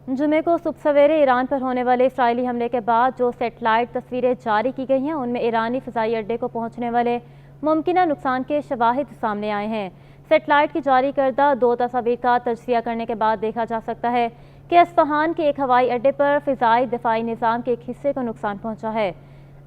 जुमे को सुबह सवेरे ईरान पर होने वाले इसराइली हमले के बाद जो सेटेलाइट तस्वीरें जारी की गई हैं उनमें ईरानी फ़िज़ाई अड्डे को पहुंचने वाले मुमकिन नुकसान के शवाहिद सामने आए हैं। सेटेलाइट की जारी करदा 2 तस्वीर का तजज़िया करने के बाद देखा जा सकता है कि अस्फ़हान के एक हवाई अड्डे पर फ़िज़ाई दिफ़ाई निज़ाम के एक हिस्से को नुकसान पहुँचा है।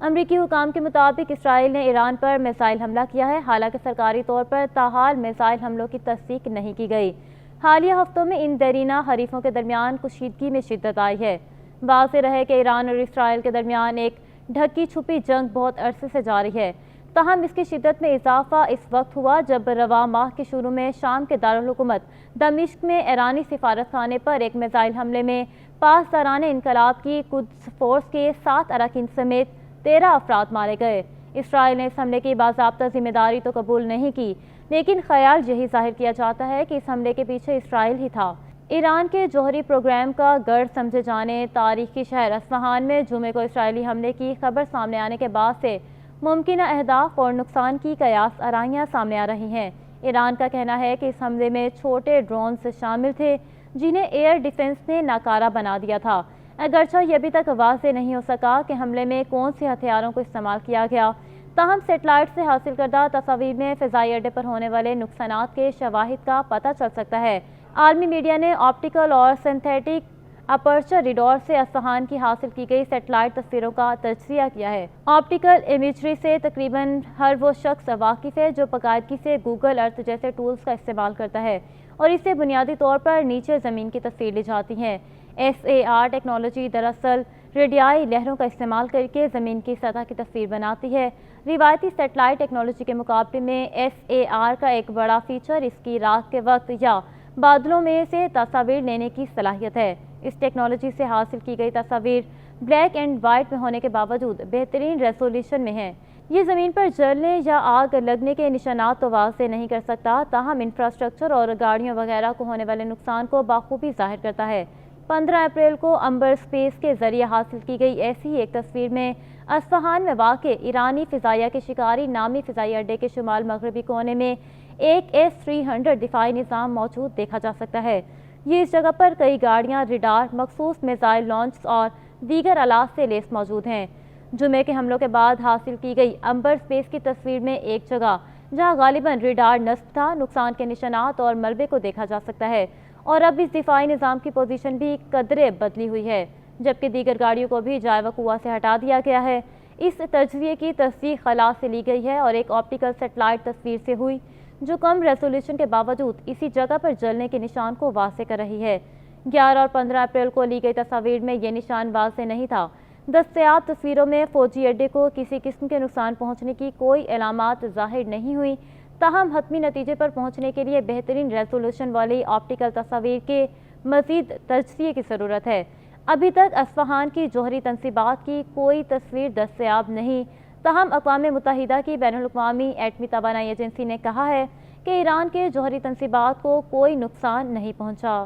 अमरीकी हुकाम के मुताबिक इसराइल ने ईरान पर मिसाइल हमला किया है, हालांकि सरकारी तौर पर ताहाल मिसाइल हमलों की तस्दीक नहीं की गई। हालिया हफ्तों में इन देरीना हरीफों के दरमियान कुशीदगी में शिद्दत आई है। वाज़ेह रहे कि ईरान और इसराइल के दरमियान एक ढकी छुपी जंग बहुत अरसे से जारी है। ताहम इसकी शिद्दत में इजाफा इस वक्त हुआ जब रवा माह के शुरू में शाम के दारुल हुकूमत दमिश्क में ईरानी सिफारत खाने पर एक मिसाइल हमले में पासदारान इनकलाब की कुद्स फोर्स के 7 अरकान समेत 13 अफराद मारे गए। इसराइल ने इस हमले की बाज़ाब्ता जिम्मेदारी तो कबूल नहीं की, लेकिन ख्याल यही जाहिर किया जाता है कि इस हमले के पीछे इसराइल ही था। ईरान के जौहरी प्रोग्राम का गढ़ समझे जाने तारीखी शहर अस्फ़हान में जुमे को इसराइली हमले की खबर सामने आने के बाद से मुमकिन अहदाफ और नुकसान की कयास आराइयाँ सामने आ रही हैं। ईरान का कहना है कि इस हमले में छोटे ड्रोन्स शामिल थे जिन्हें एयर डिफेंस ने नाकारा बना दिया था। अगरचा ये अभी तक वाज़ेह नहीं हो सका कि हमले में कौन से हथियारों को इस्तेमाल किया गया, ताहम सेटेलाइट से हासिल करदा तस्वीर में फ़िज़ाई अड्डे पर होने वाले नुकसानात के शवाहिद का पता चल सकता है। आलमी मीडिया ने ऑप्टिकल और सिंथेटिक अपर्चर रिडॉर से अस्फ़हान की हासिल की गई सेटेलाइट तस्वीरों का तजज़िया किया है। ऑप्टिकल इमेजरी से तकरीबन हर वो शख्स वाकिफ़ है जो बाकायदगी से गूगल अर्थ जैसे टूल्स का इस्तेमाल करता है और इससे बुनियादी तौर पर नीचे ज़मीन की तस्वीर ली जाती हैं। SAR टेक्नोलॉजी दरअसल रेडियाई लहरों का इस्तेमाल करके ज़मीन की सतह की तस्वीर बनाती है। रिवायती सेटेलाइट टेक्नोलॉजी के मुकाबले में SAR का एक बड़ा फीचर इसकी रात के वक्त या बादलों में से तस्वीर लेने की सलाहियत है। इस टेक्नोलॉजी से हासिल की गई तस्वीर ब्लैक एंड वाइट में होने के बावजूद बेहतरीन रेजोल्यूशन में है। ये ज़मीन पर जलने या आग लगने के निशानात तो वाज़ेह नहीं कर सकता, ताहम इंफ्रास्ट्रक्चर और गाड़ियों वगैरह को होने वाले नुकसान को बाखूबी जाहिर करता है। 15 अप्रैल को अंबर स्पेस के जरिए हासिल की गई ऐसी ही एक तस्वीर में अस्फ़हान में वाक़े ईरानी फ़िज़ाइया के शिकारी नामी फ़िज़ाई अड्डे के शुमाल मगरबी कोने में एक S-300 दिफाई निज़ाम मौजूद देखा जा सकता है। ये इस जगह पर कई गाड़ियाँ, रिडार, मखसूस मिसाइल लॉन्च और दीगर आलात से लेस मौजूद हैं। जुमे के हमलों के बाद हासिल की गई अंबर स्पेस की तस्वीर में एक जगह जहाँ गालिबन रिडार नस्ब था, नुकसान के निशानात और मलबे को देखा जा सकता है और अब इस दिफाई निज़ाम की पोजीशन भी कदरे बदली हुई है, जबकि दीगर गाड़ियों को भी जाए वक़ुआ से हटा दिया गया है। इस तजज़िये की तस्दीक खला से ली गई है और एक ऑप्टिकल सेटेलाइट तस्वीर से हुई जो कम रेजोल्यूशन के बावजूद इसी जगह पर जलने के निशान को वाज़ेह कर रही है। 11 और 15 अप्रैल को ली गई तस्वीर में ये निशान वाज़ेह नहीं था। दस्तयाब तस्वीरों में फ़ौजी अड्डे को किसी किस्म के नुकसान पहुँचने की कोई अलामात ज़ाहिर नहीं हुई, ताहम हतमी नतीजे पर पहुँचने के लिए बेहतरीन रेजोल्यूशन वाली ऑप्टिकल तस्वीर के मज़ीद तजज़िये की ज़रूरत है। अभी तक अस्फ़हान की जौहरी तनसीबात की कोई तस्वीर दस्तयाब नहीं, ताहम अक़वाम मुत्तहिदा की बैनुल अक़वामी एटमी तवानाई एजेंसी ने कहा है कि ईरान के जौहरी तनसीबात को कोई नुकसान नहीं पहुँचा।